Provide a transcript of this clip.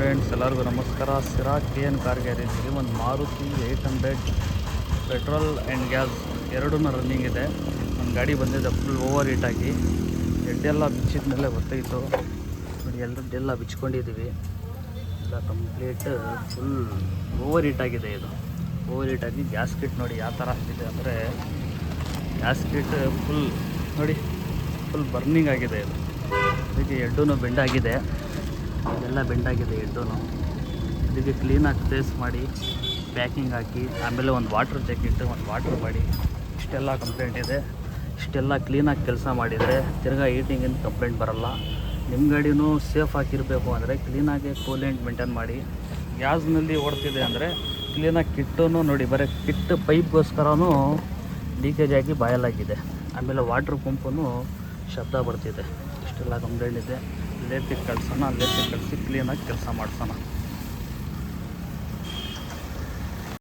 Friends, ಎಲ್ಲರಿಗೂ ನಮಸ್ಕಾರ. ಸಿರಾ KN car ಗ್ಯಾರೇಜಲ್ಲಿ ಒಂದು ಮಾರುತಿ 800 ಪೆಟ್ರೋಲ್ ಆ್ಯಂಡ್ ಗ್ಯಾಸ್ ಎರಡೂ ರನ್ನಿಂಗ್ ಇದೆ. ಒಂದು ಗಾಡಿ ಬಂದಿದೆ ಫುಲ್ ಓವರ್ ಹೀಟ್ ಆಗಿ, ಎಡ್ಡೆಲ್ಲ ಬಿಚ್ಚಿದ ಮೇಲೆ ಗೊತ್ತಾಯಿತು ನೋಡಿ. ಎಲ್ಲೆಲ್ಲ ಬಿಚ್ಕೊಂಡಿದ್ದೀವಿ, ಎಲ್ಲ ಕಂಪ್ಲೀಟ್ ಫುಲ್ ಓವರ್ ಹೀಟ್ ಆಗಿದೆ. ಇದು ಓವರ್ ಹೀಟ್ ಆಗಿ ಗ್ಯಾಸ್ ಕಿಟ್ ನೋಡಿ ಯಾವ ಥರ ಆಗಿದೆ ಅಂದರೆ, ಗ್ಯಾಸ್ ಕಿಟ್ ಫುಲ್ ನೋಡಿ ಫುಲ್ ಬರ್ನಿಂಗ್ ಆಗಿದೆ. ಇದು ಅದಕ್ಕೆ ಎಡ್ಡೂ ಬೆಂಡಾಗಿದೆ, ಎಲ್ಲ ಬೆಂಡಾಗಿದೆ ಎಡ್ಡೂ. ಇದಕ್ಕೆ ಕ್ಲೀನಾಗಿ ಪ್ಲೇಸ್ ಮಾಡಿ ಪ್ಯಾಕಿಂಗ್ ಹಾಕಿ, ಆಮೇಲೆ ಒಂದು ವಾಟ್ರ್ ಜಾಕೆಟ್, ಒಂದು ವಾಟ್ರ್ ಮಾಡಿ, ಇಷ್ಟೆಲ್ಲ ಕಂಪ್ಲೇಂಟ್ ಇದೆ. ಇಷ್ಟೆಲ್ಲ ಕ್ಲೀನಾಗಿ ಕೆಲಸ ಮಾಡಿದರೆ ತಿರ್ಗಾ ಹೀಟಿಂಗಿಂದ ಕಂಪ್ಲೇಂಟ್ ಬರೋಲ್ಲ. ನಿಮ್ಮ ಗಾಡಿನೂ ಸೇಫ್ ಆಗಿರಬೇಕು ಅಂದರೆ ಕ್ಲೀನಾಗಿ ಕೂಲೆಂಟ್ ಮೇಂಟೈನ್ ಮಾಡಿ. ಗ್ಯಾಸ್ನಲ್ಲಿ ಓಡ್ತಿದೆ ಅಂದರೆ ಕ್ಲೀನಾಗಿ ಕಿಟ್ಟೂ ನೋಡಿ, ಬರೀ ಕಿಟ್ ಪೈಪ್ಗೋಸ್ಕರನೂ ಲೀಕೇಜ್ ಆಗಿ ಬಾಯಲಾಗಿದೆ. ಆಮೇಲೆ ವಾಟ್ರ್ ಪಂಪೂ ಶಬ್ದ ಬರ್ತಿದೆ. ಇಷ್ಟೆಲ್ಲ ಕಂಪ್ಲೇಂಟ್ ಇದೆ. ಲೇಟಿಗೆ ಕಳ್ಸೋಣ, ಲೇಟಿಗೆ ಕಳಿಸಿ ಕ್ಲೀನಾಗಿ ಕೆಲಸ ಮಾಡಿಸೋಣ.